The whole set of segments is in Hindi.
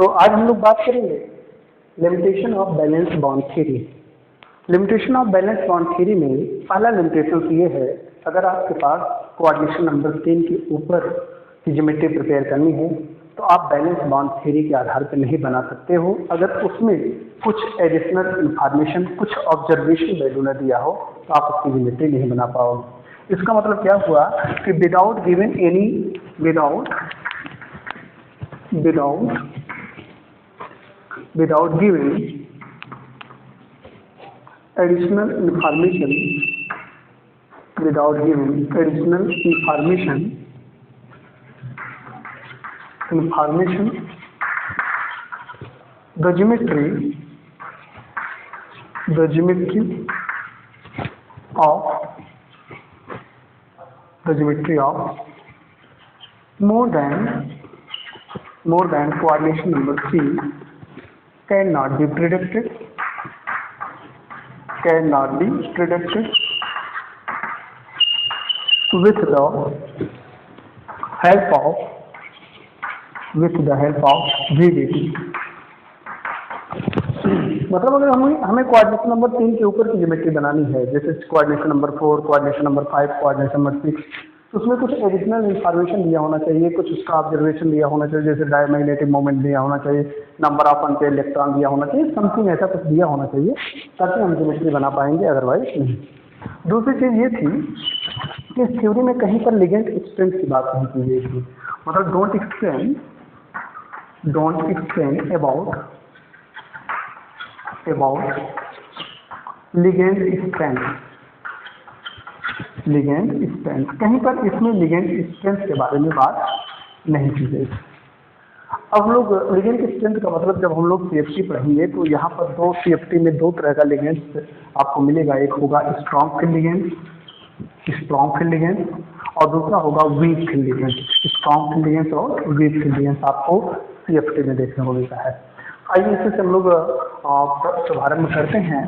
तो आज हम लोग बात करेंगे limitation of valence bond theory. Limitation of valence bond theory में पहला लिमिटेशन ये है, अगर आपके पास कोऑर्डिनेशन नंबर 3 के ऊपर की ज्योमेट्री प्रिपेयर करनी है तो आप बैलेंस बॉन्ड थ्योरी के आधार पर नहीं बना सकते हो अगर उसमें कुछ एडिशनल इंफॉर्मेशन, कुछ ऑब्जर्वेशन वैल्यू न दिया हो तो आप उसकी ज्योमेट्री नहीं बना पाओगे। इसका मतलब क्या हुआ कि without given any without giving additional information, the geometry of more than coordination number 3 cannot be predicted with the help of VDT। मतलब अगर हमें कोऑर्डिनेशन नंबर 3 के ऊपर की ज्योमेट्री बनानी है, जैसे coordination number 4, coordination number 5, coordination number 6, तो उसमें कुछ एडिशनल इंफॉर्मेशन दिया होना चाहिए, कुछ उसका ऑब्जर्वेशन दिया होना चाहिए, जैसे डायमैग्नेटिक मोमेंट दिया होना चाहिए, नंबर ऑफ अनपेयर्ड इलेक्ट्रॉन दिया होना चाहिए, समथिंग ऐसा कुछ दिया होना चाहिए ताकि हम ज्योमेट्री बना पाएंगे, अदरवाइज नहीं। दूसरी चीज ये थी कि इस थ्योरी में कहीं पर लिगेंड स्ट्रेंथ की बात नहीं की गई थी। मतलब don't explain about ligand strength, कहीं पर इसमें लिगेंड स्ट्रेंथ के बारे में बात नहीं की गई। अब लोग लिगेंड स्ट्रेंथ का मतलब जब हम लोग सीएफटी पढ़ेंगे तो यहाँ पर सीएफटी में दो तरह का लिगेंड आपको मिलेगा, एक होगा स्ट्रॉन्ग फील्ड लिगेंड और दूसरा होगा weak field ligand. Strong field ligand और वीक फील्ड लिगेंड आपको सीएफटी में देखने को मिलता है। आइए इसे हम लोग शुभारंभ करते हैं।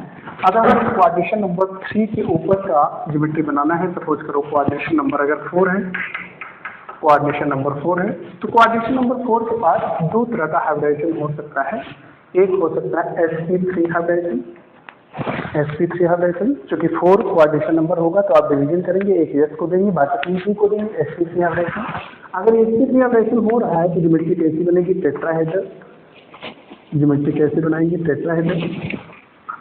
अगर कोऑर्डिनेशन नंबर 3 के ऊपर का ज्योमेट्री बनाना है, सपोज करो कोऑर्डिनेशन नंबर अगर 4 है, तो कोऑर्डिनेशन नंबर 4 के पास दो तरह का हाइब्रिडाइजेशन हो सकता है। एक हो सकता है sp3 हाइब्रिडाइजेशन, क्योंकि 4 कोऑर्डिनेशन नंबर होगा तो आप डिवीजन करेंगे, एक s को देंगे बाकी 3 को देंगे, sp3 हाइब्रिडाइजेशन। अगर sp3 हाइब्रिडाइजेशन हो रहा है तो ज्योमेट्री कैसी बनेगी, टेट्राहेड्रल ज्योमेट्री कैसे बनाएंगे, टेट्राहेड्रल।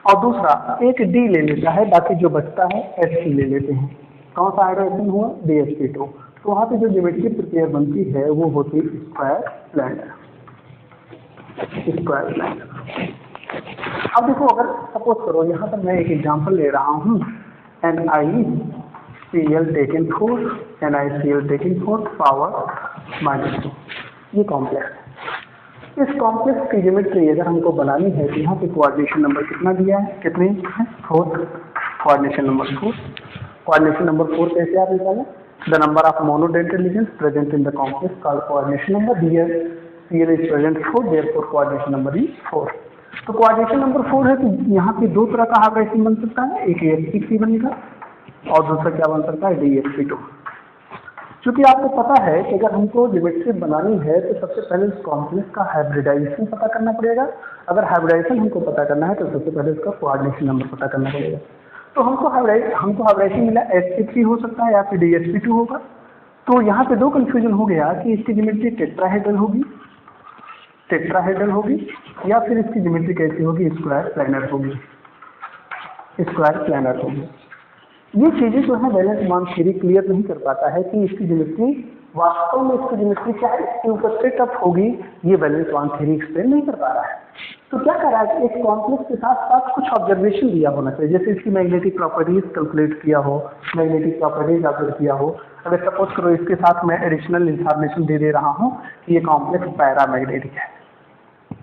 और दूसरा एक डी ले लेता है, बाकी जो बचता है sp ले लेते हैं। कौन सा हाइब्रिडाइजेशन हुआ, dsp2। तो वहाँ पे जो ज्योमेट्री प्रिपेयर बनती है वो होती है स्क्वायर प्लैनर। अब देखो, अगर सपोज करो यहाँ पर मैं एक एग्जांपल ले रहा हूँ, NiCl टेकन फोर्थ पावर -2, ये कॉम्प्लेक्स। इस कॉम्प्लेक्स की ज्योमेट्री अगर हमको बनानी है तो यहाँ पे कोऑर्डिनेशन नंबर कितना दिया है, कितने है, 4, कोऑर्डिनेशन नंबर 4। कोऑर्डिनेशन नंबर 4 कैसे आप निकालें, the number of monodentate ligands present in the complex called coordination number. Here Cl is present 4, therefore coordination number is 4। तो कोऑर्डिनेशन नंबर 4 है तो यहाँ पे दो तरह का हाइब्रिडाइजेशन बन सकता है, एक sp3 बनेगा और दूसरा क्या बन सकता है, dsp2। क्योंकि आपको पता है कि अगर हमको ज्योमेट्री बनानी है तो सबसे पहले उस कॉम्प्लेक्स का हाइब्रिडाइजेशन पता करना पड़ेगा। अगर हाइब्रिडाइजेशन हमको पता करना है तो सबसे पहले उसका कोऑर्डिनेशन नंबर पता करना पड़ेगा। तो हमको हाइब्रिडाइजेशन मिला sp3 हो सकता है या फिर dsp2 होगा। तो यहाँ पे दो कंफ्यूजन हो गया कि इसकी ज्योमेट्री टेट्राहेड्रल होगी या फिर इसकी ज्योमेट्री कैसी होगी, स्क्वायर प्लैनर होगी। ये चीजें जो है बैलेंस बॉन्ड थ्योरी क्लियर नहीं कर पाता है कि इसकी ज्योमेट्री वास्तव में क्या है, इसके ऊपर सेटअप होगी, ये बैलेंस बॉन्ड थ्योरी एक्सप्लेन नहीं कर पा रहा है। तो क्या कर रहा है कि एक कॉम्प्लेक्स के साथ साथ कुछ ऑब्जर्वेशन दिया होना चाहिए, जैसे इसकी मैग्नेटिक प्रॉपर्टीज कैलकुलेट किया हो, मैग्नेटिक प्रॉपर्टीज ऑब्जर्व किया हो। अगर सपोज करो इसके साथ मैं एडिशनल इंफॉर्मेशन दे रहा हूँ कि ये कॉम्प्लेक्स पैरामैग्नेटिक है।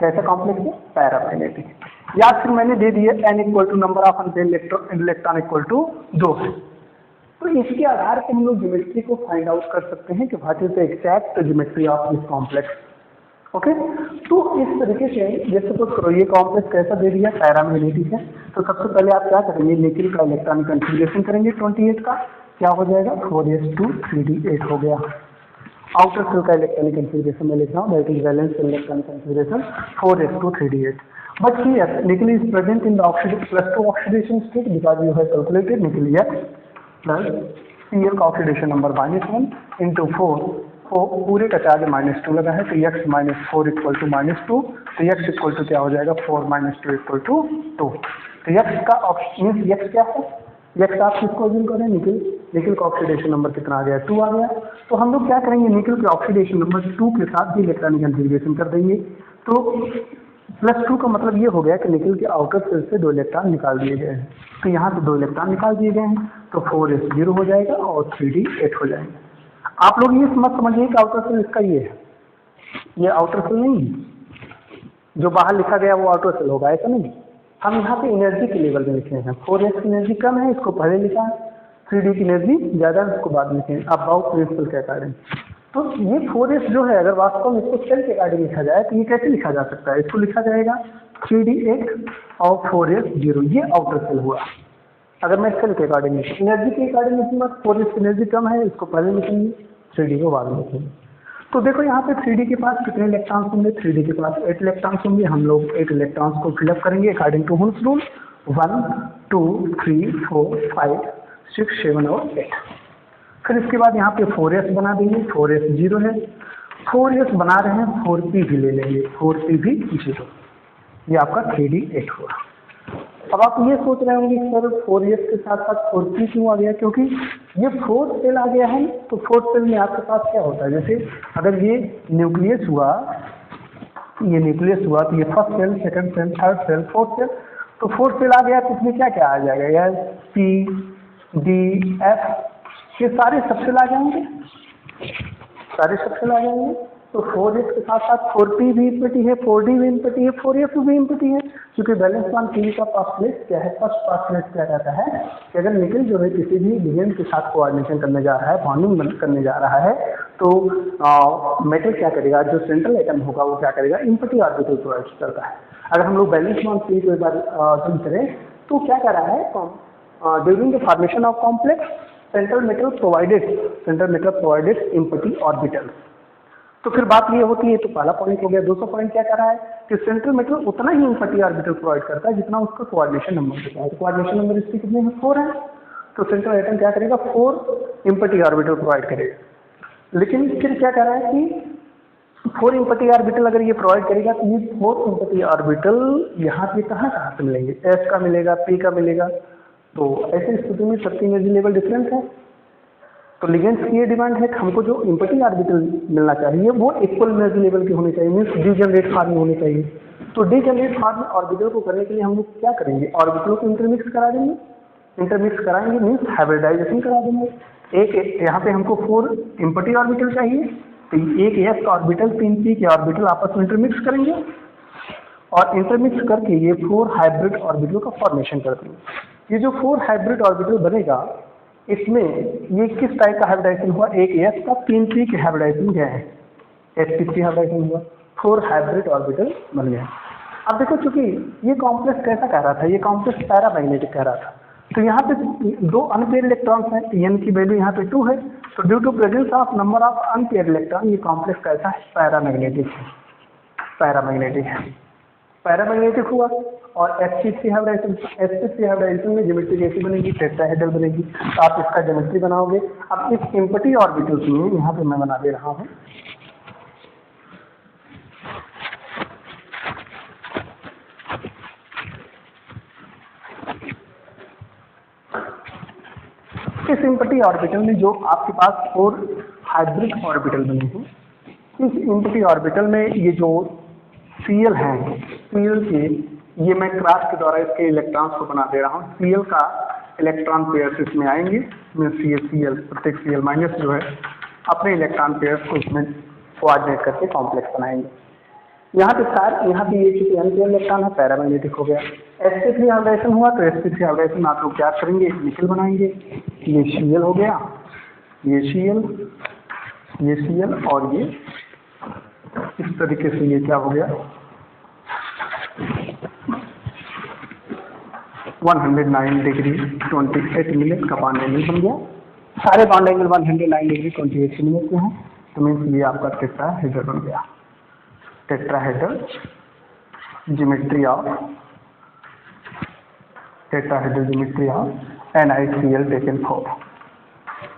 कैसा कॉम्प्लेक्स है, पैरामैग्नेटिक। या फिर मैंने दे दिया n equal to number of unpaired electron equal to 2 है। तो इसके आधार पर हम लोग ज्योमेट्री को फाइंड आउट कर सकते हैं कि what is the exact geometry of this complex. Okay, तो इस तरीके से जैसे सपोज करो ये कॉम्प्लेक्स कैसा दे दिया, पैरामैग्नेटिक है। तो सबसे पहले आप क्या करेंगे, निकेल का इलेक्ट्रॉनिक कन्फिग्रेशन करेंगे 28 का, क्या हो जाएगा 4s2 3d8 हो गया। आउटर सेल का इलेक्ट्रॉनिक कॉन्फ़िगरेशन मैं लिख रहा हूँ, that is valence shell electronic configuration 4s2 3d8. But here nickel is present in the +2 oxidation state because you have calculated nickel X plus Cl का ऑक्सीडेशन नंबर -1 इंटू 4 पूरे का चार्ज -2 लगा है, तो x -4 इक्वल टू -2, तो x इक्वल टू क्या हो जाएगा 4 - 2 इक्वल टू 2. तो x का मीन्स x क्या है, x आप किसको अज्यूम करें, निकल का ऑक्सीडेशन नंबर कितना आ गया 2 आ गया. तो हम लोग क्या करेंगे, निकल के ऑक्सीडेशन नंबर 2 के साथ भी इलेक्ट्रॉनिक कॉन्फ़िगरेशन कर देंगे. तो +2 का मतलब ये हो गया कि निकल के आउटर सेल से 2 इलेक्ट्रॉन निकाल दिए गए हैं. तो यहाँ से 2 इलेक्ट्रॉन निकाल दिए गए हैं, तो 4s 0 हो जाएगा और 3d 8 हो जाएंगे. आप लोग ये मत समझिए कि आउटर सेल इसका ये है, ये आउटर सेल नहीं है, जो बाहर लिखा गया वो आउटर सेल होगा, ऐसा नहीं. हम यहाँ पे एनर्जी के लेवल में लिखे हैं, 4s की एनर्जी कम है इसको पहले लिखा है, 3d की एनर्जी ज़्यादा है इसको बाद में लिखे हैं. अबाउट प्रिंसिपल के अकॉर्डिंग. तो ये 4s जो है अगर वास्तव में इसको सेल के अकॉर्डिंग लिखा जाए तो ये कैसे लिखा जा सकता है, इसको लिखा जाएगा 3d 8 और 4s 0, ये आउटर सेल हुआ. अगर मैं सेल के अकॉर्डिंग एनर्जी के अकॉर्डिंग लिखूंगा, 4s की एनर्जी कम है इसको पहले लिखेंगे, 3d को बाद में लिखेंगे. तो देखो यहाँ पे 3d के पास कितने इलेक्ट्रॉन्स होंगे, 3d के पास 8 इलेक्ट्रॉन्स होंगे. हम लोग 8 इलेक्ट्रॉन्स को फिलअप करेंगे अकॉर्डिंग टू हुन्स रूल, 1 2 3 4 5 6 7 और 8. फिर इसके बाद यहाँ पे 4s बना देंगे, 4s 0 है, 4s बना रहे हैं 4p भी ले लेंगे, 4p भी 0, ये आपका 3d 8 हुआ. अब आप ये सोच रहे होंगे सर 4s के साथ साथ 4p क्यों आ गया, क्योंकि ये 4th सेल आ गया है. तो 4th सेल में आपके पास क्या होता है, जैसे अगर ये न्यूक्लियस हुआ, ये न्यूक्लियस हुआ तो ये first shell, second shell, third shell, fourth shell. तो 4th सेल आ गया तो इसमें क्या क्या आ जाएगा, यार p d f ये सारे सबसेल आ जाएंगे, सारे सबसेल आ जाएंगे. तो 4s के साथ साथ 4p भी इम्पटी है, 4d भी इम्पटी है, 4f भी इम्पटी है, क्योंकि बैलेंस बॉन्ड पी का पास्टलेट क्या है, फर्स्ट पास्टलेट क्या कहता है कि अगर निकल जो है किसी भी लिगेंड के साथ कोऑर्डिनेशन करने जा रहा है, बॉन्डिंग करने जा रहा है, तो मेटल क्या करेगा, जो सेंट्रल एटम होगा वो क्या करेगा, इम्पटी ऑर्बिटल प्रोवाइड करता है. अगर हम लोग बैलेंस बॉन्ड पी को एक बार जम करें तो क्या कर रहा है, during the formation of complex central metal provided empty orbital. तो फिर बात ये होती है, तो पहला पॉइंट हो गया. दूसरा पॉइंट क्या कर रहा है कि सेंट्रल मेटल उतना ही इम्पटी ऑर्बिटल प्रोवाइड करता है जितना उसका कोऑर्डिनेशन नंबर होता है. तो कोऑर्डिनेशन नंबर इसके कितने हैं, 4 है. तो सेंट्रल एटम क्या करेगा, 4 इम्पटी ऑर्बिटल प्रोवाइड करेगा. लेकिन फिर क्या कर रहा है कि 4 इम्पटी ऑर्बिटल अगर ये प्रोवाइड करेगा तो ये 4 इम्पटी ऑर्बिटल यहाँ पे कहाँ से मिलेंगे, एस का मिलेगा, पी का मिलेगा. तो ऐसी स्थिति में सबकी एनर्जी लेवल डिफरेंट है. तो लिगेंड्स की ये डिमांड है कि हमको जो इम्पटी ऑर्बिटल मिलना चाहिए वो इक्वल एनर्जी लेवल की होनी चाहिए, मीन्स डीजनरेट फॉर्म में होनी चाहिए. तो डीजनरेट फॉर्म में ऑर्बिटल को करने के लिए हम लोग क्या करेंगे, ऑर्बिटलों को इंटरमिक्स करा देंगे. इंटरमिक्स कराएंगे मीन्स हाइब्रिडाइजेशन करा देंगे. एक यहाँ पे हमको 4 इम्पटी ऑर्बिटल चाहिए, तो एक s ऑर्बिटल 3 p के ऑर्बिटल आपस में इंटरमिक्स करेंगे और इंटरमिक्स करके ये 4 हाइब्रिड ऑर्बिटल का फॉर्मेशन कर देंगे. ये जो 4 हाइब्रिड ऑर्बिटल बनेगा, इसमें ये किस टाइप का हाइब्रिडाइजेशन हुआ, एक s का 3 p के हाइब्रिडाइजेशन क्या है, sp3 हाइब्रिडाइजेशन हुआ, 4 हाइब्रिड ऑर्बिटल बन गया. अब देखो चूंकि ये कॉम्प्लेक्स कैसा कह रहा था, ये कॉम्प्लेक्स पैरामैग्नेटिक कह रहा था, तो यहाँ पे 2 अनपेयर इलेक्ट्रॉन्स हैं, n की वैल्यू यहाँ पे 2 है. तो due to presence of number of unpaired electron ये कॉम्प्लेक्स कैसा है, पैरामैग्नेटिक है. पैरामैग्नेटिक हुआ. और sp3 हाइब्रिडाइजेशन में ज्योमेट्री कैसी बनेगी, टेट्राहेड्रल बनेगी. तो आप इसका ज्योमेट्री बनाओगे. अब इस इम्पटी ऑर्बिटल्स में यहाँ पे मैं बना दे रहा हूँ, इस इम्पटी ऑर्बिटल में जो आपके पास 4 हाइब्रिड ऑर्बिटल बने हैं, इस इम्पटी ऑर्बिटल में ये जो Cl हैं, Cl के ये मैं क्रॉस के द्वारा इसके इलेक्ट्रॉन्स को बना दे रहा हूँ. Cl का इलेक्ट्रॉन पेयर्स इसमें आएंगे, Cl प्रत्येक Cl माइनस जो है अपने इलेक्ट्रॉन पेयर्स को इसमें कोऑर्डिनेट करके कॉम्प्लेक्स बनाएंगे. यहाँ पे ये चूंकि अनपेयर इलेक्ट्रॉन है, पैरामैग्नेटिक हो गया. sp3 हाइब्रिडेशन हुआ तो sp3 हाइब्रिडेशन आप लोग क्या करेंगे, निकल बनाएंगे. ये Cl हो गया, ये Cl और ये इस तरीके से ये क्या हो गया, 109 डिग्री 28 मिनट का बॉन्ड एंगल बन गया. सारे बॉन्ड एंगल 109 डिग्री 28 मिनट के हैं. तो मीन्स ये आपका टेट्राहेड्रल बन गया, tetrahedral geometry of NaCl taken 4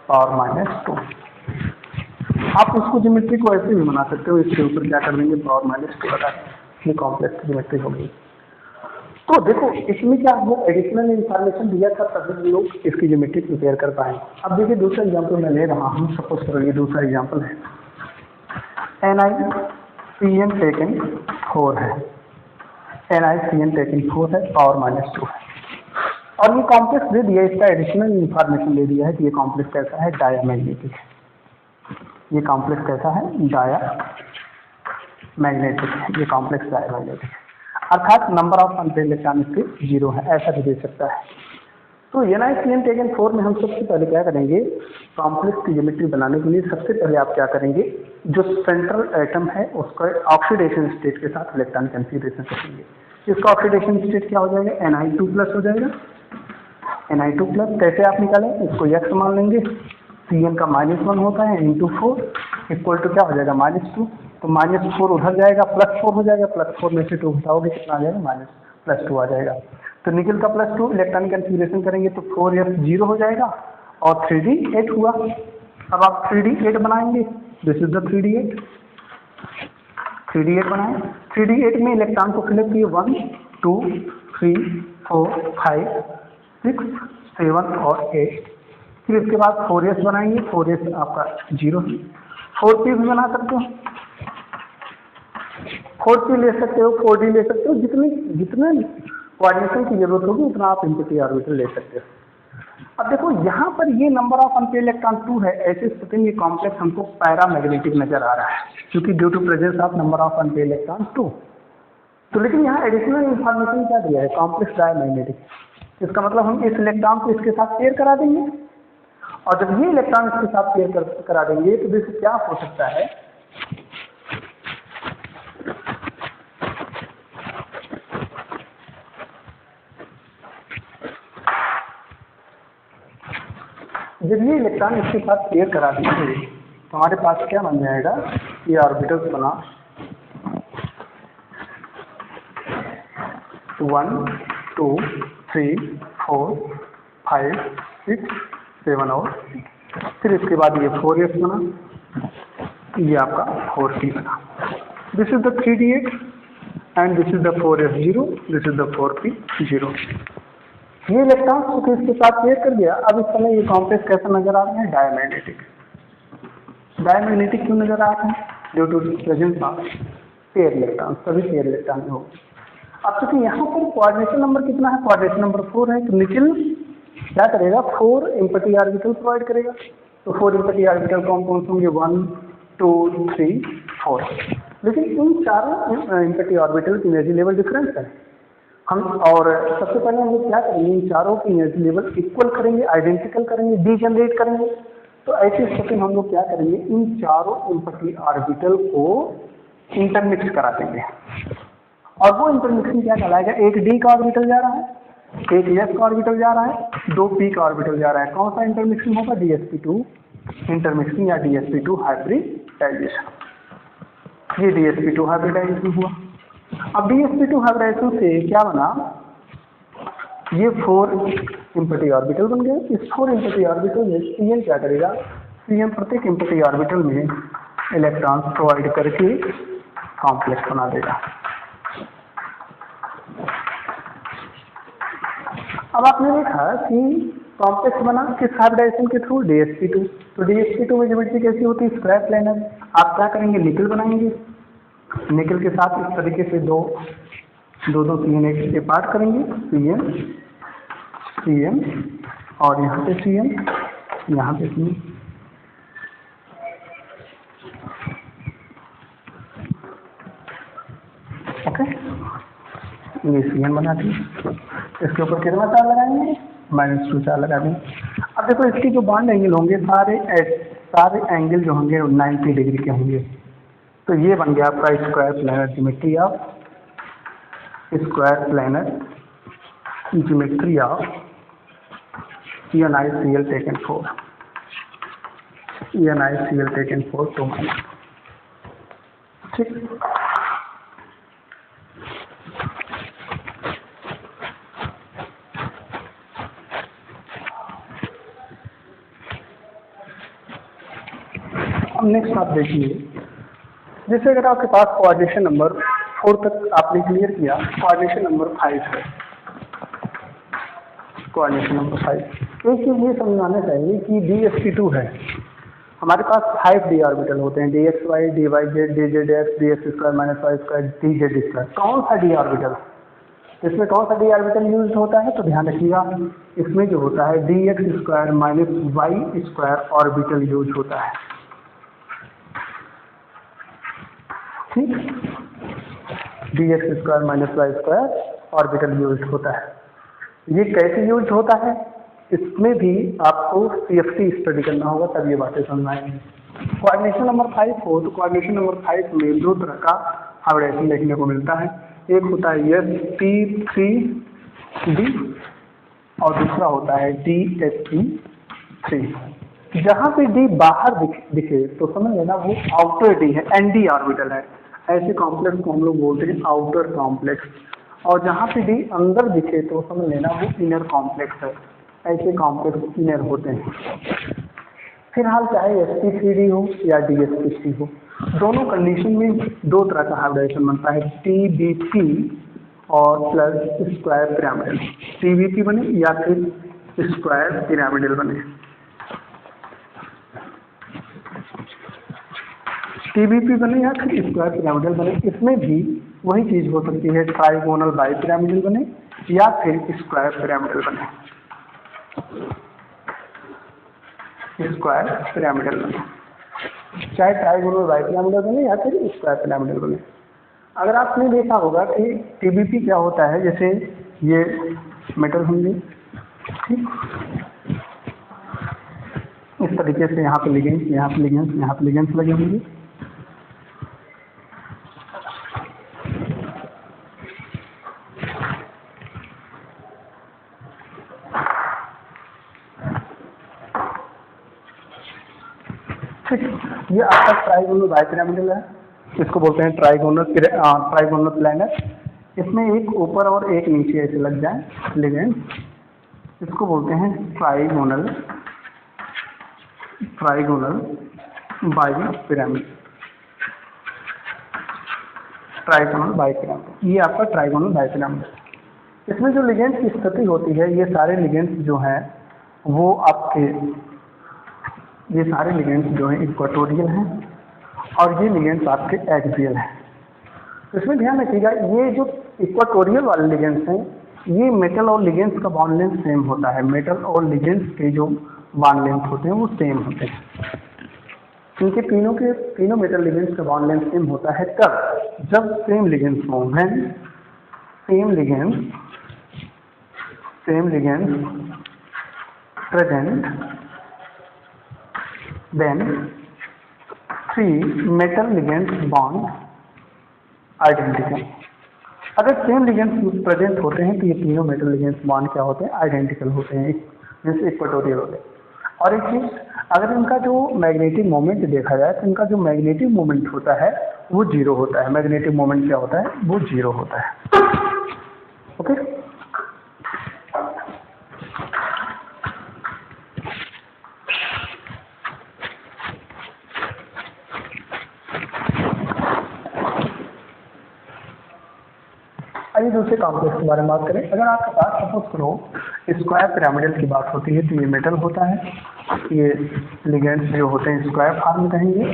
power -2। आप उसको ज्योमेट्री को ऐसे भी बना सकते हो, इसके ऊपर क्या कर देंगे पावर -2 लगा देंगे, ये कॉम्प्लेक्स ज्योमेट्री होगी। तो देखो इसमें क्या है, एडिशनल इंफॉर्मेशन दिया था तभी लोग इसकी ज्योमेट्री प्रिपेयर कर पाए। अब देखिए दूसरा एग्जांपल मैं ले रहा हूँ, सपोज करो ये दूसरा एग्जांपल है, NaCN टेकन 4 है, NaCN टेकन 4 है, पावर -2 है, और ये कॉम्प्लेक्स दे दिया, इसका एडिशनल इंफॉर्मेशन दे दिया है कि ये कॉम्प्लेक्स कैसा है, डायामैग्नेटिक है। ये कॉम्प्लेक्स कैसा है, डायामैग्नेटिक है, ये कॉम्प्लेक्स डायामैग्नेटिक है, अर्थात नंबर ऑफ अनपेयर्ड इलेक्ट्रॉन इसके 0 है, ऐसा भी दे सकता है। तो NaCN टेकन 4 में हम सबसे पहले क्या करेंगे, कॉम्प्लेक्स की ज्योमेट्री बनाने के लिए सबसे पहले आप क्या करेंगे, जो सेंट्रल एटम है उसका ऑक्सीडेशन स्टेट के साथ इलेक्ट्रॉन कन्फिगरेशन करेंगे। इसका ऑक्सीडेशन स्टेट क्या हो जाएगा, Na2+ हो जाएगा, Na2+। कैसे आप निकालें, इसको x मान लेंगे, Cn का -1 होता है इंटू 4 इक्वल टू क्या हो जाएगा -2, तो -4 उधर जाएगा, +4 हो जाएगा, +4 में से 2 घटाओगे कितना आ जाएगा, +2 आ जाएगा। तो निकल का +2 इलेक्ट्रॉन कन्फिगरेशन करेंगे तो 4s 0 हो जाएगा और 3d 8 हुआ। अब आप 3d 8 बनाएंगे, this is the 3d 8, 3d 8 बनाए, 3d 8 में इलेक्ट्रॉन को फिलअप किए 1 2 3 4 5 6 7 और 8। फिर इसके बाद 4s बनाएंगे, 4s आपका 0 है, 4p भी बना सकते हो, 4p ले सकते हो, 4d ले सकते हो, जितने कोऑर्डिनेशन की जरूरत होगी उतना आप एम्प्टी ऑर्बिटल ले सकते हो। अब देखो यहाँ पर ये नंबर ऑफ अनपेयर्ड इलेक्ट्रॉन 2 है, ऐसे स्थिति में ये कॉम्प्लेक्स हमको पैरामैग्नेटिक नजर आ रहा है, क्योंकि due to presence of number of unpaired electron 2। तो लेकिन यहाँ एडिशनल इंफॉर्मेशन क्या दिया है, कॉम्प्लेक्स डायमैग्नेटिक। इसका मतलब हम इस इलेक्ट्रॉन को इसके साथ पेयर करा देंगे, और जब ये इलेक्ट्रॉन इसके साथ पेयर करा देंगे तो देखो क्या हो सकता है, जब ये इलेक्ट्रॉन इसके साथ पेयर करा देंगे तो हमारे पास क्या बन जाएगा, ये ऑर्बिटल्स बना 1 2 3 4 5 6 7 और 8। फिर इसके बाद ये 4s बना, ये आपका 4p बना, this is the 3d 8 and this is the 4s 0, this is the 4p 0। ये इलेक्ट्रॉन को इसके साथ पेयर कर दिया। अब इस समय ये कॉम्प्लेक्स कैसा नजर आ रहा है, डायमैग्नेटिक। डायमैग्नेटिक क्यों नजर आ रहा है, due to presence of paired electron, सभी पेयर इलेक्ट्रॉन हो। अब चूंकि यहाँ पर कोऑर्डिनेशन नंबर कितना है, कोऑर्डिनेशन नंबर 4 है, तो निकल क्या करेगा, 4 एम्प्टी ऑर्बिटल प्रोवाइड करेगा। तो 4 एम्प्टी ऑर्बिटल कौन कौन से होंगे, 1 2 3 4। लेकिन इन चारों एम्प्टी ऑर्बिटल की एनर्जी लेवल डिफरेंस है। हम और सबसे पहले हम लोग क्या करेंगे, इन चारों की एनर्जी लेवल इक्वल करेंगे, आइडेंटिकल करेंगे, डीजनरेट करेंगे। तो ऐसी स्थिति में हम लोग क्या करेंगे, इन चारों एम्प्टी ऑर्बिटल को इंटरमिक्स करा देंगे। और वो इंटरमिक्सिंग क्या कहलाएगा, एक डी का ऑर्बिटल जा रहा है, एक एस का ऑर्बिटल जा रहा है, 2 पी का ऑर्बिटल जा रहा है। कौन सा इंटरमिक्सिंग होगा, DsP2 इंटरमिक्सिंग या DsP2 हाइब्रिडाइजेशन। ये DsP2 हाइब्रिडाइजेशन हुआ। अब DsP2 हाइब्रिडाइजेशन से क्या बना, ये 4 एम्प्टी ऑर्बिटल बन गए। इस 4 एम्प्टी ऑर्बिटल में Cn क्या करेगा, Cn प्रत्येक एम्प्टी ऑर्बिटल में इलेक्ट्रॉन प्रोवाइड करके कॉम्प्लेक्स बना देगा। अब आपने देखा कि कॉम्प्लेक्स बना किस हाइब्रिडाइजेशन के थ्रू, DsP2। तो DsP2 में ज्योमेट्री कैसी होती है, स्क्वायर प्लेनर। आप क्या करेंगे, निकल बनाएंगे, निकल के साथ इस तरीके से दो Cn एक पार्ट करेंगे, Cn और यहाँ पे Cn, यहाँ पे Cn। ओके, ये Cn बना दी। इसके ऊपर कितना चार्ज लगाएंगे, -2 चार्ज लगा देंगे। अब देखो इसके जो बॉन्ड एंगल होंगे सारे एंगल जो होंगे 90 डिग्री के होंगे। तो ये बन गया आपका square planar geometry of NaCl taken 4। NiCl taken for 2 minus 2. ठीक, अब नेक्स्ट आप देखिए, जैसे अगर आपके पास कोऑर्डिनेशन नंबर 4 तक आपने क्लियर किया, कोऑर्डिनेशन नंबर 5 है, कोऑर्डिनेशन नंबर 5, एक चीज ये समझाना चाहिए कि DSP2 है, हमारे पास 5 d ऑर्बिटल होते हैं, dxy, dyz, dzx, dx square minus y square, dz square. कौन सा d ऑर्बिटल, इसमें कौन सा d ऑर्बिटल यूज होता है, तो ध्यान रखिएगा, इसमें जो होता है dx square minus y square orbital use होता है। ठीक, dx square minus y square orbital use होता है। ये कैसे यूज होता है, इसमें भी आपको CFT स्टडी करना होगा, तब ये बातें समझ आएंगी। कोऑर्डिनेशन नंबर 5 हो तो कोऑर्डिनेशन नंबर 5 में 2 तरह का हाइब्रिडेशन देखने को मिलता है, एक होता है sp3d और दूसरा होता है dsp3। जहां पे d बाहर दिखे तो समझ लेना वो आउटर d है, nd ऑर्बिटल है, ऐसे कॉम्प्लेक्स को हम लोग बोलते हैं आउटर कॉम्प्लेक्स, और जहां पे d अंदर दिखे तो समझ लेना वो इनर कॉम्प्लेक्स है, ऐसे कॉम्प्लेक्स इनर होते हैं। फिलहाल चाहे sp3d हो या dsp3 हो, दोनों कंडीशन में 2 तरह का हाइब्रिडेशन बनता है, tbp और प्लस स्क्वायर पिरामिडल, tbp बने या फिर स्क्वायर पिरामिडल बने। tbp बने या फिर स्क्वायर पिरामिडल बने, इसमें भी वही चीज हो सकती है, ट्राइगोनल बाई पिरामिडल बने या फिर स्क्वायर पिरामिडल बने, स्क्वायर पिरामिडल बने, चाहे ट्राइगोनल बाई पिरामिडल बने या फिर स्क्वायर पिरामिडल बने। अगर आपने देखा होगा कि tbp क्या होता है, जैसे ये मेटल होंगे, ठीक, इस तरीके से यहाँ पे लिगेंड्स, यहाँ पे लिगेंड्स, यहाँ पे लिगेंड्स लगे होंगे, ये आपका ट्राइगोनल बाइपिरामिडल है, इसको बोलते हैं ट्राइगोनल प्लैनर। इसमें एक ऊपर और एक नीचे ऐसे लग जाए लिगेंड, इसको बोलते हैं ट्राइगोनल बाइपिरामिड, ट्राइगोनल बाइपिरामिड, ये आपका ट्राइगोनल बाइपिरामिड। इसमें जो लिगेंड्स की स्थिति होती है, ये सारे लिगेंड्स जो हैं वो आपके, ये सारे लिगेंड्स जो हैं इक्वाटोरियल हैं और ये लिगेंड्स आपके एक्सियल हैं। इसमें ध्यान रखिएगा, ये जो इक्वाटोरियल वाले लिगेंड्स हैं, ये मेटल और लिगेंड्स का बॉन्ड लेंथ सेम होता है, मेटल और लिगेंड्स के जो बॉन्ड लेंथ होते हैं वो सेम होते हैं, क्योंकि तीनों मेटल लिगेंड्स का बॉन्ड लेंथ सेम होता है तब जब सेम लिगेंड्स हों, when same ligands present then 3 metal ligands bond identical। अगर सेम लिगेंड्स प्रेजेंट होते हैं तो ये तीनों मेटल लिगेंड्स बॉन्ड क्या होते हैं, आइडेंटिकल होते हैं, जैसे इक्वाटोरियल होते हैं। और एक चीज, अगर इनका जो मैग्नेटिक मोमेंट देखा जाए तो इनका जो मैग्नेटिक मोमेंट होता है वो 0 होता है, मैग्नेटिक मोमेंट क्या होता है, वो 0 होता है। ओके, आइए दूसरे कॉम्प्लेक्स के बारे में बात करें। अगर आपके पास सपोज करो स्क्वायर पिरामिडल की बात होती है तो ये मेटल होता है, ये लिगेंड्स जो होते हैं स्क्वायर फॉर्म में रहेंगे,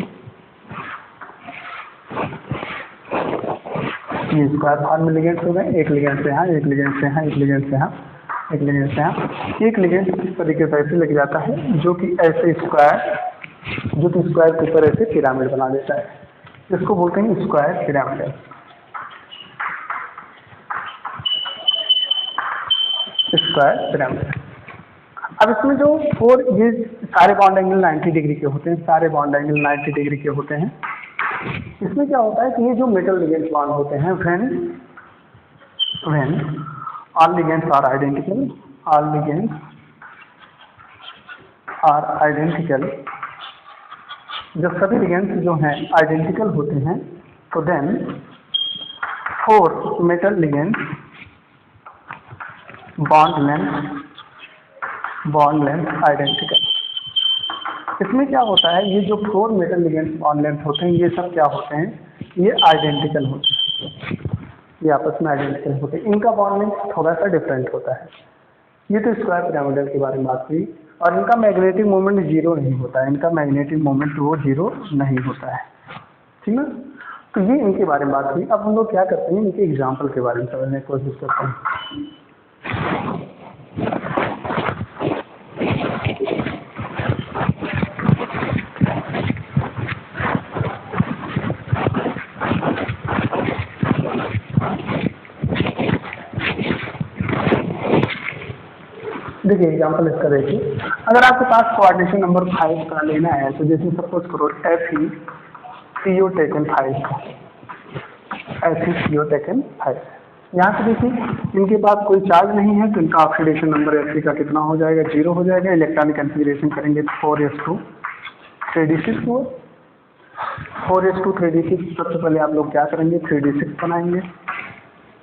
ये स्क्वायर फॉर्म में लिगेंड्स हो गए, एक लिगेंड से यहाँ, एक लिगेंड से यहाँ, एक लिगेंड से यहाँ, एक लिगेंड से यहाँ। एक लिगेंड इस तरीके से ऐसे लग जाता है जो कि ऐसे स्क्वायर के ऊपर ऐसे पिरामिड बना देता है, इसको बोलते हैं स्क्वायर पिरामिडल, स्क्वायर पिरामिड। अब इसमें जो 4 ये सारे बॉन्ड एंगल 90 डिग्री के होते हैं, सारे बॉन्ड एंगल 90 डिग्री के होते हैं। इसमें क्या होता है कि ये जो मेटल लिगेंड्स बॉन्ड होते हैं, when all ligands are identical, all ligands are identical जब सभी लिगेंड्स जो हैं आइडेंटिकल होते हैं तो then 4 metal ligands bond length identical. इसमें क्या होता है, ये जो 4 मेटल लिगेंड्स बॉन्ड लेंथ होते हैं ये सब क्या होते हैं, ये आइडेंटिकल होते हैं, ये आपस में आइडेंटिकल होते हैं। इनका बॉन्ड लेंथ थोड़ा सा डिफरेंट होता है। ये तो स्क्वायर पिरामिडल के बारे में बात हुई। और इनका मैग्नेटिक मोमेंट जीरो नहीं होता है, इनका मैग्नेटिक मोमेंट वो जीरो नहीं होता है, ठीक ना। तो ये इनके बारे में बात हुई। अब हम लोग क्या करते हैं, इनके एग्जाम्पल के बारे में समझने की कोशिश करते हैं। देखिए एग्जाम्पल इसका देखिए, अगर आपके पास कोऑर्डिनेशन नंबर 5 का लेना है तो जैसे सपोज करो FeCO टेकन 5 FeCO टेकन 5। यहाँ से देखिए इनके पास कोई चार्ज नहीं है तो इनका ऑक्सीडेशन नंबर Fe का कितना हो जाएगा, 0 हो जाएगा। इलेक्ट्रॉनिक कन्फिगरेशन करेंगे 4s2 3d6 हुआ। 4s2 3d6 सबसे पहले आप लोग क्या करेंगे, 3d6 बनाएंगे,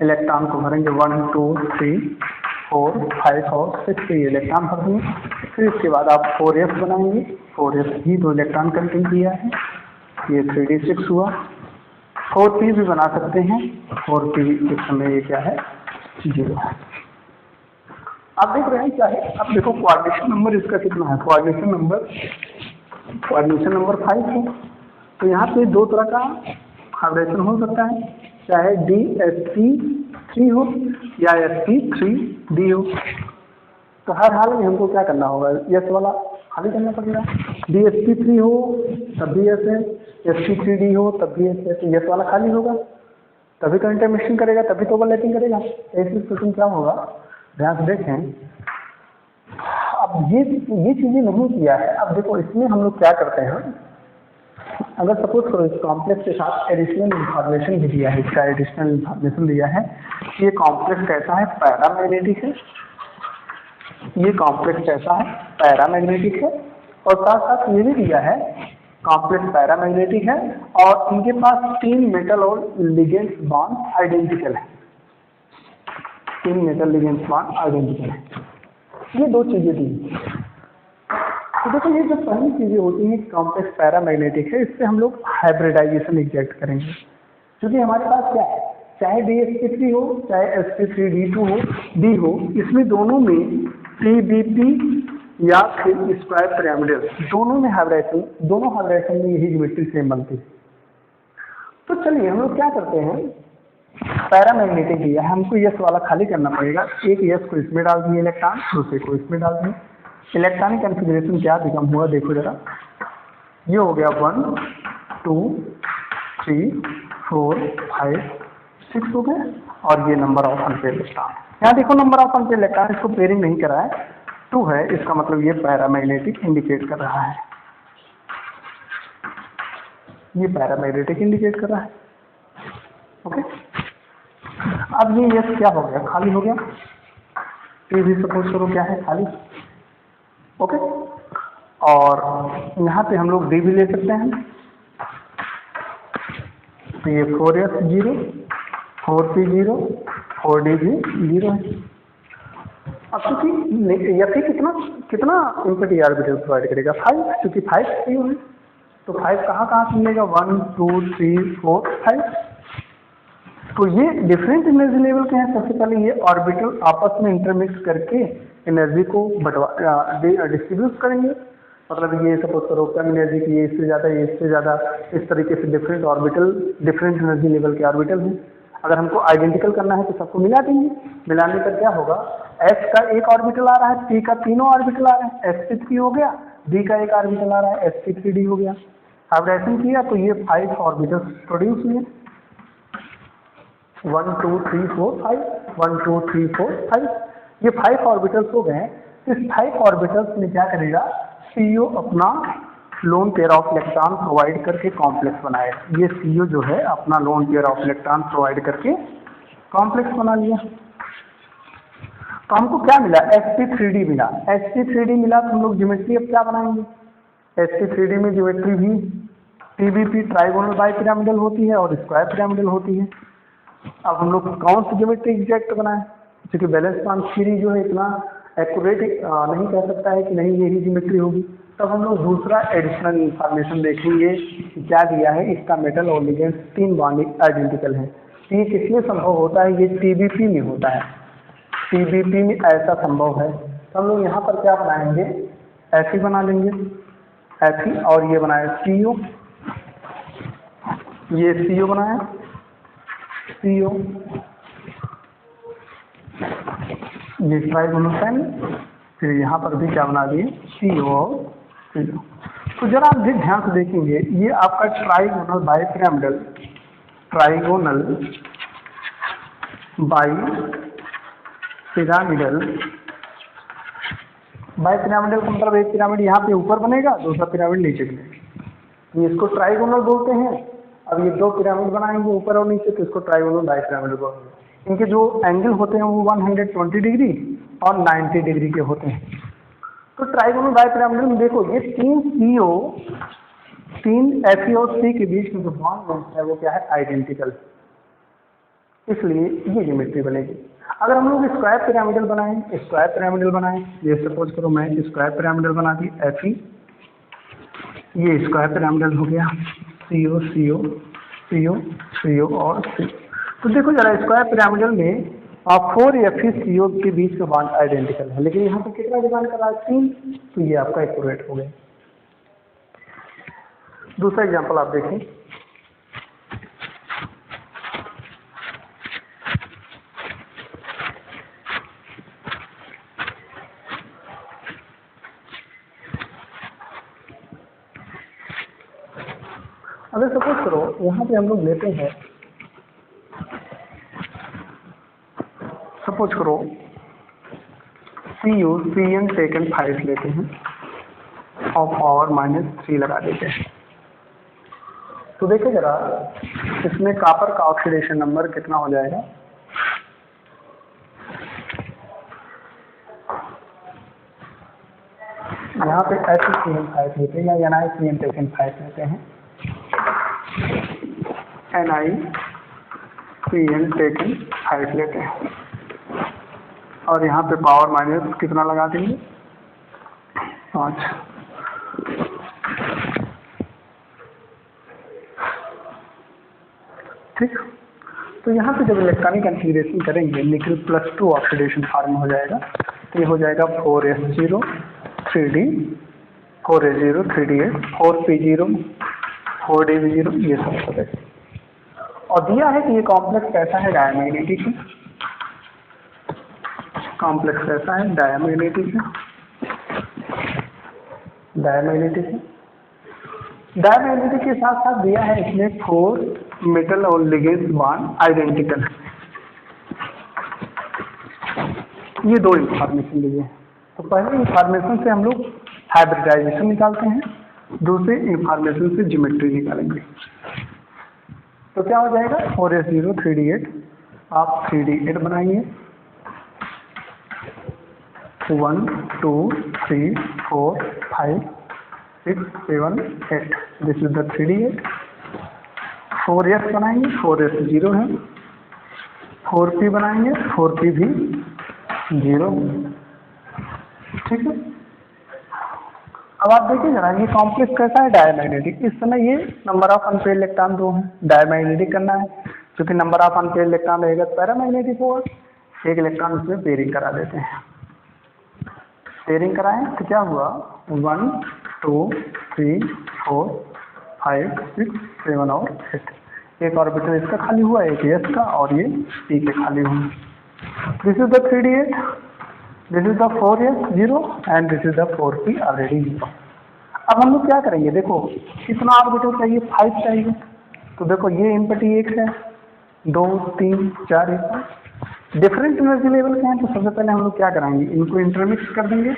इलेक्ट्रॉन को भरेंगे 1 2 3 4 5 और 6 ये इलेक्ट्रॉन भर देंगे। फिर इसके बाद आप 4s बनाएंगे, 4s ही 2 इलेक्ट्रॉन कंटेन किया है, ये 3d6 हुआ। 4p भी बना सकते हैं, 4p इस समय ये क्या है, 0 है। आप देख रहे हैं क्या है, अब देखो कोऑर्डिनेशन नंबर इसका कितना है, कोऑर्डिनेशन नंबर 5 है। तो यहाँ पे दो तरह का हाइब्रिडेशन हो सकता है, चाहे DsP3 हो या sp3d हो। तो हर हाल में हमको क्या करना होगा, यस वाला खाली करना पड़ेगा। DsP3 हो तब भी यस है, sp3d हो तब भी यस है, तो यस वाला खाली होगा तभी करंट एमिशन करेगा, तभी तो ओवरलैपिंग करेगा। ऐसी स्थिति क्या होगा, ध्यान से देखें। अब ये चीजें नहीं किया है। अब देखो इसमें हम लोग क्या करते हैं, अगर सपोज करो इस कॉम्प्लेक्स के साथ एडिशनल इंफॉर्मेशन भी दिया है, इसका एडिशनल इंफॉर्मेशन दिया है, ये कॉम्प्लेक्स कैसा है, पैरामैग्नेटिक है। ये कॉम्प्लेक्स कैसा है, पैरामैग्नेटिक है। और साथ साथ ये भी दिया है कॉम्प्लेक्स पैरामैग्नेटिक है और इनके पास 3 मेटल और लिगेंड्स बॉन्ड आइडेंटिकल है। 3 मेटल लिगेंड्स बॉन्ड आइडेंटिकल है। ये 2 चीजें दी। तो देखो ये जो पहली चीजें होती हैं कॉम्प्लेक्स पैरामैग्नेटिक है, इससे हम लोग हाइब्रिडाइजेशन एग्जैक्ट करेंगे। क्योंकि हमारे पास क्या है, चाहे DsP3 हो चाहे sp3d2 हो d हो, इसमें दोनों में PBP या फिर स्क्वायर पिरामिडल दोनों में हाइब्रिडेशन में यही ज्योमेट्री सेम बनती है। तो चलिए हम लोग क्या करते हैं, पैरामैग्नेटिक दिया है, हमको यस वाला खाली करना पड़ेगा। एक यस को इसमें डाल दिए इलेक्ट्रॉन, दूसरे को इसमें डाल दिए। इलेक्ट्रॉनिक कन्फिगरेशन क्या बिकम हुआ देखो जरा, ये हो गया 1 2 3 4 5 6 हो गए और ये नंबर ऑफ अनपेयर्ड इलेक्ट्रॉन। यहाँ देखो नंबर ऑफ अनपेयर्ड इलेक्ट्रॉन, इसको पेयरिंग नहीं करा है, 2 है, इसका मतलब ये पैरामैग्नेटिक इंडिकेट कर रहा है, ये पैरामैग्नेटिक इंडिकेट कर रहा है। ओके, अब ये यस क्या हो गया, खाली हो गया। ये भी सपोज करो क्या है, खाली। ओके, और यहाँ पे हम लोग डी भी ले सकते हैं। तो ये 4s 0 4p 0 4d भी 0 है। अब क्योंकि यही कितना इम्पटी ऑर्बिटल प्रोवाइड करेगा, 5, क्योंकि 5 फ्री है। तो 5 कहाँ से मिलेगा, 1 2 3 4 5। तो ये डिफरेंट एनर्जी लेवल के हैं। सबसे पहले ये ऑर्बिटल आपस में इंटरमिक्स करके एनर्जी को डिस्ट्रीब्यूट करेंगे। मतलब ये सपोज करो कम एनर्जी की, ये इससे ज़्यादा, ये इससे ज़्यादा, इस तरीके से different orbital, different energy level के ऑर्बिटल हैं। अगर हमको आइडेंटिकल करना है तो सबको मिला देंगे। मिलाने पर क्या होगा, S का एक ऑर्बिटल आ रहा है, P का तीनों ऑर्बिटल आ रहे हैं, sp3 हो गया, D का एक ऑर्बिटल आ रहा है, sp3d हो गया। हाइब्रिडेशन किया तो ये 5 ऑर्बिटल्स प्रोड्यूस हुए, 1 2 3 4 5 1 2 3 4 5। ये 5 ऑर्बिटल्स हो गए। इस 5 ऑर्बिटल्स में क्या करेगा, CO अपना lone pair of electron provide करके कॉम्प्लेक्स बनाएगा। ये CO जो है अपना lone pair of electron provide करके कॉम्प्लेक्स बना लिया। तो हमको क्या मिला, sp3d मिला। sp3d मिला तो हम लोग ज्योमेट्री अब क्या बनाएंगे, sp3d में ज्योमेट्री भी TBP ट्राइगोनल बाई पिरामिडल होती है और स्क्वायर पिरामिडल होती है। अब हम लोग कौन सी ज्योमेट्री एग्जैक्ट बनाएं, क्योंकि बैलेंस ट्रांस थ्योरी जो है इतना एक्यूरेट नहीं कह सकता है कि नहीं यही ज्योमेट्री होगी। तब हम लोग दूसरा एडिशनल इंफॉर्मेशन देखेंगे कि क्या दिया है, इसका मेटल और लिगेंड 3 बॉन्डिंग आइडेंटिकल है। ये किसमें संभव होता है, ये TBP में होता है, TBP में ऐसा संभव है। तो हम लोग यहाँ पर क्या बनाएंगे, Fe बना लेंगे, Fe, और ये बनाया CO, ये CO बनाया, CO, ये ट्राइगोनल, फिर यहाँ पर भी क्या बना दिए, CO और CO। तो जरा आप ध्यान से देखेंगे, ये आपका trigonal bi pyramidal, trigonal bi pyramidal, bi pyramidal का मतलब एक पिरामिड यहाँ पे ऊपर बनेगा, दूसरा पिरामिड नीचे बनेगा, ये इसको ट्राइगोनल बोलते हैं। अब ये 2 पिरामिड बनाएंगे ऊपर और नीचे, तो इसको ट्राइगोनल बाई पिरामिड बोलेंगे। इनके जो एंगल होते हैं वो 120 डिग्री और 90 डिग्री के होते हैं। तो ट्राइगोनल बाई पिरामिडल में देखो, ये 3 CO, 3 Fe और C के बीच में जो बॉन्ड है वो क्या है, आइडेंटिकल, इसलिए ये ज्योमेट्री बनेगी। अगर हम लोग स्क्वायर पिरामिडल बनाएं, स्क्वायर पिरामिडल बनाएं, ये सपोज करो मैं स्क्वायर पिरामिडल बना दी, Fe, ये स्क्वायर पिरामिडल हो गया, CO CO CO CO और C। तो देखो जरा स्क्वायर पिरामिडल में 4 Fe CO के बीच का बॉन्ड आइडेंटिकल है, लेकिन यहाँ पे कितना डिमांड कर रहा है, 3, तो ये आपका एक्यूरेट हो गया। दूसरा एग्जांपल आप देखें, अगर सपोज करो यहाँ पे हम लोग लेते हैं, सपोज करो CU CN टेकन 5 लेते हैं और पावर -3 लगा देते हैं। तो देखो जरा इसमें कॉपर का ऑक्सीडेशन नंबर कितना हो जाएगा, यहाँ पे HCN5 लेते हैं या NiCN टेकन 5 लेते हैं, NiCN टेकन 5 लेते हैं और यहाँ पे पावर माइनस कितना लगा देंगे, 5। ठीक, तो यहाँ पे जब इलेक्ट्रॉनिक कॉन्फ़िगरेशन करेंगे, निकल +2 ऑक्सीडेशन फॉर्म हो जाएगा, तो ये हो जाएगा 4s0 3d, 4a0 3d8, 4p0 4d0, ये सब हो जाएगा। और दिया है कि ये कॉम्प्लेक्स कैसा है, डायमैग्नेटिक है, कॉम्प्लेक्स कैसा है, डायमैग्नेटिक है, डायमैग्नेटिक है। डायमैग्नेटिक के साथ साथ दिया है इसमें 4 मेटल और लिगेंड बॉन्ड आइडेंटिकल है। ये 2 इंफॉर्मेशन लिए हैं। तो पहले इंफॉर्मेशन से हम लोग हाइब्रिडाइजेशन निकालते हैं, दूसरे इंफॉर्मेशन से ज्योमेट्री निकालेंगे। तो क्या हो जाएगा, 4s0 3d8, आप 3d8 बनाएंगे, 1 2 3 4 5 6 7 8, this is the 3d8। 4s बनाएंगे, 4s0 है, 4p बनाएंगे, 4p भी 0। ठीक है, अब आप देखिए जरा ये कॉम्प्लेक्स कैसा है, डायमैग्नेटिक। इस समय ये नंबर ऑफ अनपेयर्ड इलेक्ट्रॉन 2 है, डायमैग्नेटिक करना है, क्योंकि नंबर ऑफ अनपेयर्ड इलेक्ट्रॉन रहेगा तो पैरामैग्नेटिक होगा। एक इलेक्ट्रॉन इसमें पेयरिंग करा देते हैं, पेयरिंग कराएं तो क्या हुआ, 1 2 3 4 5 6 7 और 8। एक ऑर्बिटल इसका खाली हुआ, एक s का, और ये p के खाली हुए। This is the 3d8, this is the 4s0 and this is the 4p already 0। अब हम लोग क्या करेंगे, देखो कितना ऑर्बिटल चाहिए, 5 चाहिए। तो देखो ये इनपटी 1 है, 2 3 4 1। डिफरेंट एनर्जी लेवल के हैं, तो सबसे पहले हम लोग क्या कराएंगे, इनको इंटरमिक्स कर देंगे।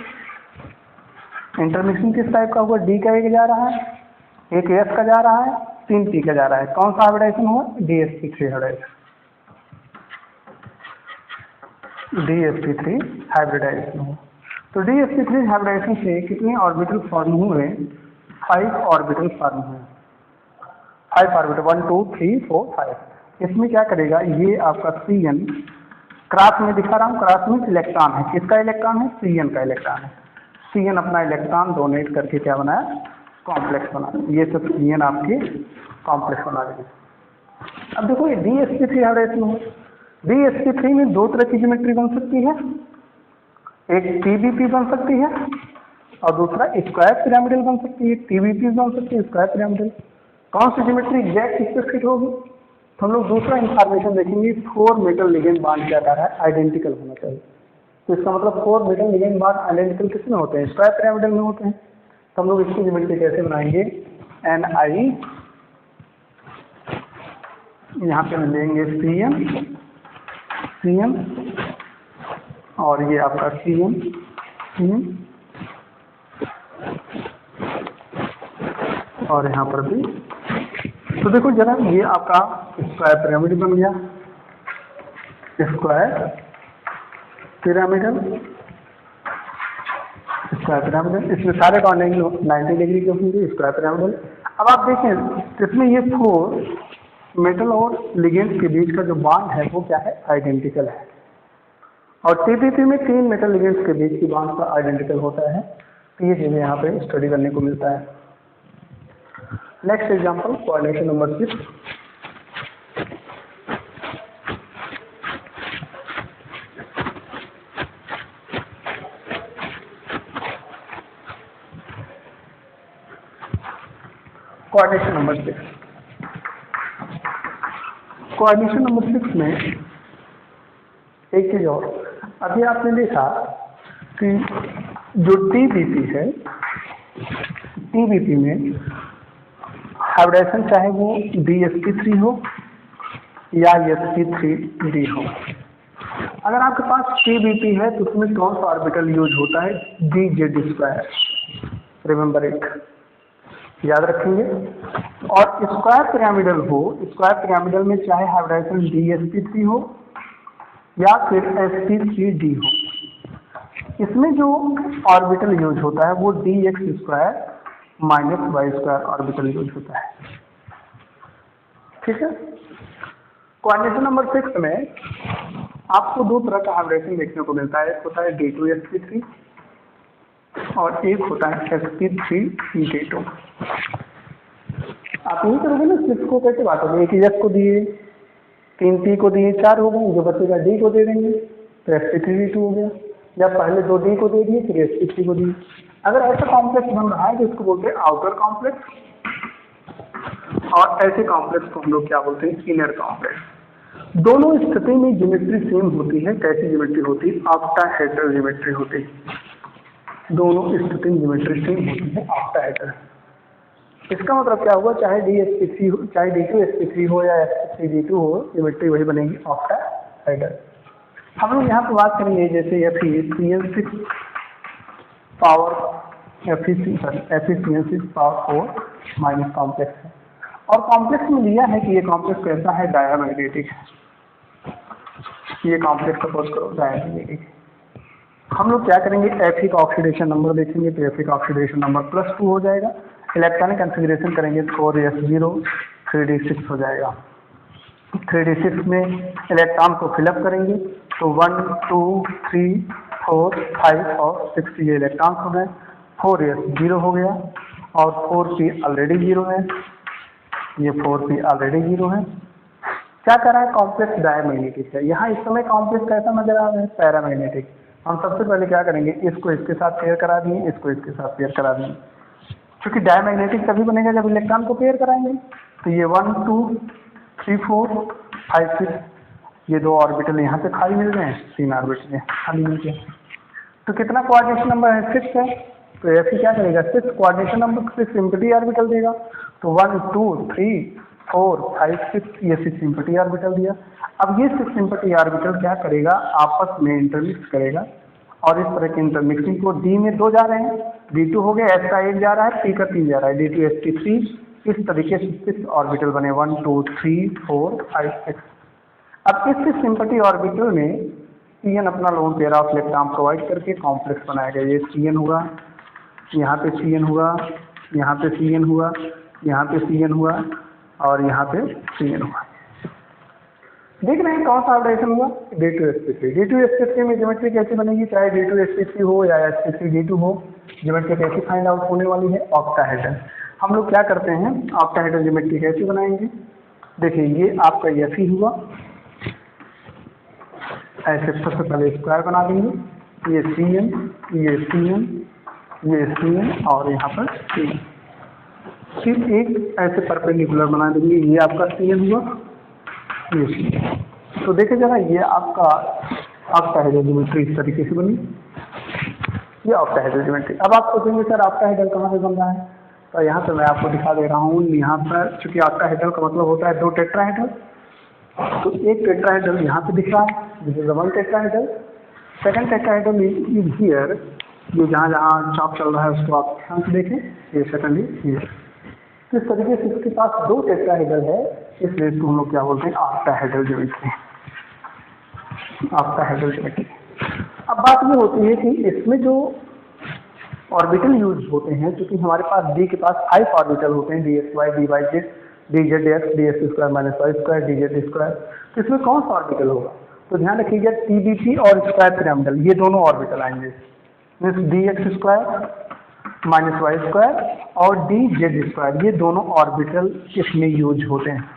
इंटरमिक्सिंग किस टाइप का हुआ, d का 1 जा रहा है, एक s का जा रहा है, 3 p का जा रहा है। कौन सा हाइब्रिडाइजेशन हुआ, dsp3 हाइब्रिडाइजेशन, dsp3 हाइब्रिडाइजेशन हुआ। तो dsp3 हाइब्रिडाइजेशन से कितने ऑर्बिटल फॉर्म हुए, 5 ऑर्बिटल फॉर्म है, 5 ऑर्बिटल 1 2 3 4 5। इसमें क्या करेगा, ये आपका Cn क्रॉस में दिखा रहा हूँ, क्रॉस में इलेक्ट्रॉन है, किसका इलेक्ट्रॉन है, Cn का इलेक्ट्रॉन है। Cn अपना इलेक्ट्रॉन डोनेट करके क्या बनाया, कॉम्प्लेक्स बना। ये सब Cn आपके कॉम्प्लेक्स बना देंगे। अब देखो ये DsP3 हाइड्रोजन है, DsP3 में दो तरह की ज्योमेट्री बन सकती है, एक TBP बन सकती है और दूसरा स्क्वायर पिरामिडल बन सकती है। TBP बन सकती है, स्क्वायर पिरामिडल। कौन सी ज्योमेट्री एग्जैक्ट इस पर फिट होगी, तो हम लोग दूसरा इंफॉर्मेशन देखेंगे, 4 मेटल लिगेंड बॉन्ड क्या रहा है, आइडेंटिकल होना चाहिए। तो इसका मतलब 4 मेटल लिगेंड बॉन्ड आइडेंटिकल किसमें होते हैं, स्क्वायर पिरामिडल में होते हैं। तो हम लोग इसकी ज्योमेट्री कैसे बनाएंगे, Ni, यहाँ पे हम लेंगे Cn और ये आपका Cn और यहाँ पर भी। तो देखो जरा, ये आपका स्क्वायर पिरामिड बन गया, स्क्वायर पिरामिडल, स्क्वायर पिरामिडल। इसमें सारे कौन एंगल 90 डिग्री के होंगे, स्क्वायर पिरामिडल। अब आप देखें इसमें ये 4 मेटल और लिगेंड के बीच का जो बॉन्ड है वो क्या है, आइडेंटिकल है। और TBP में 3 मेटल लिगेंड्स के बीच की बॉन्ड का आइडेंटिकल होता है। तो ये चीज़ें यहाँ पे स्टडी करने को मिलता है। Next example, coordination number 6। Coordination number 6, coordination number 6 में एक चीज और, अभी आपने देखा कि जो TBP है, TBP में हाइब्रिडाइजेशन चाहे वो DsP3 हो या sp3d हो। अगर आपके पास TBP है तो उसमें कौन सा ऑर्बिटल यूज होता है, dz²। रिमेंबर इट, याद रखेंगे। और स्क्वायर पिरामिडल हो, स्क्वायर पिरामिडल में चाहे हाइब्रिडाइजेशन DsP3 हो या फिर sp3d हो, इसमें जो ऑर्बिटल यूज होता है वो dx² -y² ऑर्बिटल यूज होता है। ठीक है। कोऑर्डिनेशन नंबर 6 में आपको दो तरह का हाइब्रिडेशन देखने को मिलता है, एक होता है D2sp3 और एक होता है sp3d2। आप यही करोगे ना, 6 को कैसे बात होगी, एक S को दिए, 3 P को दिए, 4 हो गए, जो बचेगा D को दे देंगे तो sp3d2 हो गया। या पहले 2 D को दे दिए फिर sp3 को दिए। अगर ऐसा कॉम्प्लेक्स बन रहा है तो इसको बोलते हैं आउटर कॉम्प्लेक्स, और ऐसे कॉम्प्लेक्स को हम लोग क्या बोलते हैं, इनर कॉम्प्लेक्स। दोनों स्थिति में ज्योमेट्री सेम होती है। कैसी ज्योमेट्री होती है, ऑक्टाहेड्रल ज्योमेट्री होती है। दोनों स्थिति में ज्योमेट्री सेम होती है, ऑक्टाहेड्रल। इसका मतलब क्या हुआ, चाहे DsP3 हो, चाहे D2sp3 हो या sp3d2 हो, ज्योमेट्री वही बनेगी, ऑक्टाहेड्रल। हम लोग यहाँ पे बात करेंगे जैसे Fe6 power Fe6 power 4 minus complex है, और कॉम्प्लेक्स में लिया है कि ये कॉम्प्लेक्स कैसा है, डायमैग्नेटिक है। ये कॉम्प्लेक्स सपोज करो डायमैग्नेटिक। हम लोग क्या करेंगे, Fe का ऑक्सीडेशन नंबर देखेंगे तो Fe का ऑक्सीडेशन नंबर +2 हो जाएगा। इलेक्ट्रॉनिक कॉन्फ़िगरेशन करेंगे 4s0 3d6 हो जाएगा। 3d6 में इलेक्ट्रॉन को फिलअप करेंगे तो 1 2 3 4 5 और 6 ये इलेक्ट्रॉन्स हो गए। 4s 0 हो गया और 4p ऑलरेडी 0 है, ये 4p ऑलरेडी 0 है। क्या कर रहा है, कॉम्प्लेक्स डायमैग्नेटिक है। यहाँ इस समय कॉम्प्लेक्स कैसा नजर आ रहा है, पैरामैग्नेटिक। हम सबसे पहले क्या करेंगे, इसको इसके साथ पेयर करा दिए, इसको इसके साथ पेयर करा दिए। क्योंकि डायमैग्नेटिक तभी बनेगा जब इलेक्ट्रॉन को पेयर कराएंगे। तो ये 1 2 3 4 5 6 ये 2 ऑर्बिटल यहाँ पे खाली मिल गए हैं, 3 ऑर्बिटल खाली मिल गए। तो कितना कोऑर्डिनेशन नंबर है, 6 है। तो ऐसे क्या करेगा, 6 कोऑर्डिनेशन नंबर 6 सिंपथी ऑर्बिटल देगा। तो 1 2 3 4 5 6 ये 6 सिंपथी ऑर्बिटल दिया। अब ये 6 सिंपथी ऑर्बिटल क्या करेगा, आपस में इंटरमिक्स करेगा, और इस तरह के इंटरमिक्सिंग को D में 2 जा रहे हैं, D2 हो गया, S का 1 जा रहा है, P का 3 जा रहा है, D2sp3। इस तरीके से 6 ऑर्बिटल बने, 1 2 3 4 5 6। अब इस सिंपथी ऑर्बिटल में Cn अपना lone pair of electron provide करके कॉम्प्लेक्स बनाया गया। ये Cn होगा, यहाँ पे Cn होगा, यहाँ पे सी एन हुआ, यहाँ पे सी एन हुआ और यहाँ पे सी एन हुआ। देख रहे हैं कौन सा ऑपरेशन हुआ, D2sp3। D2sp3 में ज्योमेट्री कैसे बनेगी, चाहे D2sp3 हो या sp3D2 हो, ज्योमेट्री कैसे फाइंड आउट होने वाली है, ऑक्टाहेड्रल। हम लोग क्या करते हैं, ऑक्टाहेड्रल ज्योमेट्री कैसे बनाएंगे, देखिए ये आपका Fe हुआ, ऐसे सबसे पहले स्क्वायर बना देंगे, ये Cn, ये Cn, ये Cn और यहाँ पर Cn, फिर एक ऐसे परपेंडिकुलर बना देंगे, ये आपका Cn हुआ, ये Cn। तो देखिए जरा ये आपका ऑक्टाहेड्रल ज्योमेट्री इस तरीके से बनी, ये ऑक्टाहेड्रल ज्योमेट्री। अब आप सोचेंगे सर ऑक्टाहेड्रल कहाँ से बन रहा है, तो यहाँ पे मैं आपको दिखा दे रहा हूँ। यहाँ पर चूंकि ऑक्टाहेड्रल का मतलब होता है 2 टेट्राहेड्रल, तो एक टेट्राहेड्रल यहाँ पे दिख रहा है, this is one tetrahedral. Second tetrahedral is here, ये जहाँ जहाँ चॉप चल रहा है उसको आप ध्यान से देखें, ये सेकंड इज हियर। तो इस तरीके से इसके पास 2 टेट्राहेड्रल है, इसलिए इसको हम लोग क्या बोलते हैं, ऑक्टाहेड्रल ज्योमेट्री, ऑक्टाहेड्रल ज्योमेट्री। अब बात ये होती है कि इसमें जो ऑर्बिटल यूज होते हैं, क्योंकि हमारे पास डी के पास 5 ऑर्बिटल होते हैं, dxy, dyz, dzx, ds² - y² dz², तो इसमें कौन सा ऑर्बिटल होगा, तो ध्यान रखिएगा tbp और स्क्वायर पिरामिडल, ये दोनों ऑर्बिटल आएंगे, मीन्स dx² - y² और dz², ये दोनों ऑर्बिटल इसमें यूज होते हैं।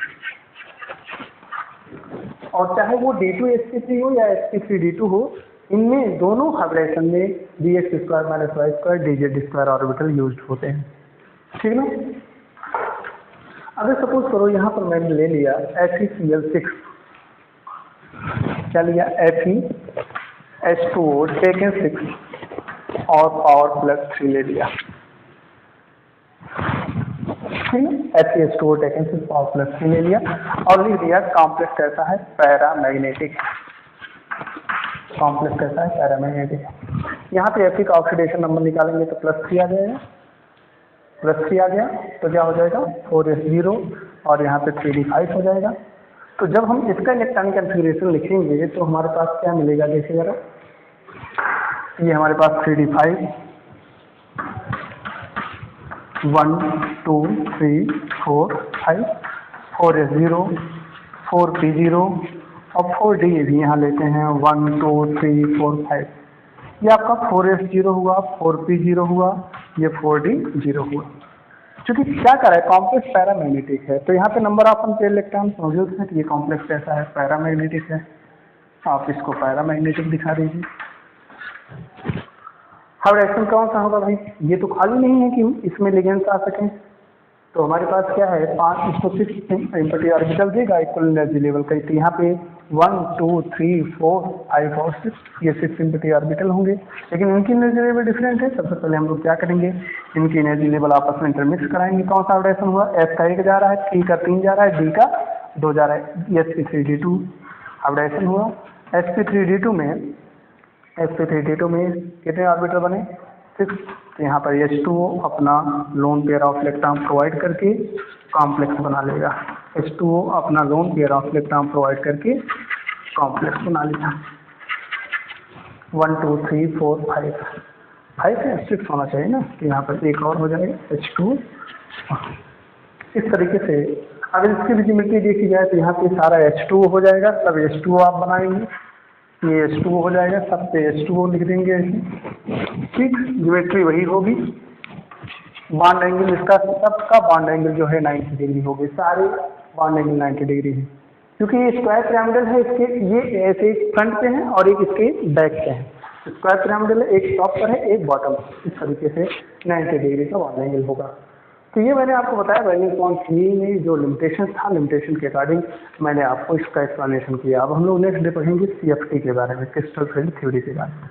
और चाहे वो D2sp3 हो या sp3D2 हो, इनमें दोनों हाइब्रिडेशन में dx² - y² dz² orbital use होते हैं, ठीक ना। अगर सपोज करो यहाँ पर मैंने ले लिया FeCl6, क्या लिया, FeH2O टेकन 6 और पावर +3 ले लिया, ठीक है, FeH2O टेकन 6 पावर +3 ले लिया और लिख दिया कॉम्प्लेक्स कैसा है, पैरामैग्नेटिक, कॉम्प्लेक्स कैसा है, पैरामैग्नेटिक। यहाँ पे Fe का ऑक्सीडेशन नंबर निकालेंगे तो +3 आ जाएगा, +3 आ गया तो क्या हो जाएगा 4s0 और यहाँ पे 3d5 हो जाएगा। तो जब हम इसका इलेक्ट्रॉनिक कॉन्फ़िगरेशन लिखेंगे तो हमारे पास क्या मिलेगा, देखिए जरा, ये हमारे पास 3d5 1 2 3 4 5, 4s0 4p0 और 4d भी यहाँ लेते हैं, 1 2 3 4 5, ये आपका 4s0 हुआ, 4p0 हुआ, ये 4d0 हुआ। क्योंकि क्या कर रहा है, कॉम्प्लेक्स पैरामैग्नेटिक है, तो यहाँ पे नंबर ऑफ अनपेयर्ड इलेक्ट्रॉन्स मौजूद है, तो ये कॉम्प्लेक्स कैसा है, पैरामैग्नेटिक है, आप इसको पैरामैग्नेटिक दिखा दीजिए। हाइब्रिडेशन कौन सा होगा भाई, ये तो खाली नहीं है कि इसमें लिगेंड्स आ सकें, तो हमारे पास क्या है 5 इसको 6 एम्प्टी ऑर्बिटल देगा इक्वल एनर्जी लेवल का, तो यहाँ पे 1 2 3 4 5 और 6, ये 6 एम्प्टी ऑर्बिटल होंगे, लेकिन इनकी एनर्जी लेवल डिफरेंट है। सबसे पहले हम लोग क्या करेंगे, इनकी एनर्जी लेवल आपस में इंटरमिक्स कराएंगे। कौन सा हाइब्रिडेशन हुआ, F का 1 जा रहा है, T का 3 जा रहा है, D का 2 जा रहा है, sp3D2 हाइब्रिडेशन हुआ। sp3D2 में कितने ऑर्बिटल बने, 6, तो यहाँ पर H2O अपना lone pair of electron provide करके कॉम्प्लेक्स बना लेगा, H2O अपना lone pair of electron provide करके कॉम्प्लेक्स बना लेगा। 1 2 3 4 5 से 6 होना चाहिए ना, कि यहाँ पर एक और हो जाएगा H2O। इस तरीके से अगर इसकी भी ज्योमेट्री देखी जाए तो यहाँ पे सारा H2O हो जाएगा, तब H2O आप बनाएंगे, ये H2O हो जाएगा, सब पे H2O लिख देंगे ऐसे, ठीक, ज्योमेट्री वही होगी। बॉन्ड एंगल इसका सबका बॉन्ड एंगल जो है 90 डिग्री होगी, सारे बॉन्ड एंगल 90 डिग्री है, क्योंकि ये स्क्वायर पिरामिडल है, इसके ये ऐसे एक फ्रंट पे है और एक इसके बैक पे है, स्क्वायर पिरामिडल है, एक टॉप पर है एक बॉटम, इस तरीके से 90 डिग्री का बॉन्ड एंगल होगा। तो ये मैंने आपको बताया बाइंडिंग बॉन्ड थ्योरी में जो लिमिटेशन था, लिमिटेशन के अकॉर्डिंग मैंने आपको इसका एक्सप्लेनेशन किया। अब हम लोग नेक्स्ट डे पढ़ेंगे CFT के बारे में, क्रिस्टल फील्ड थ्योरी के बारे में।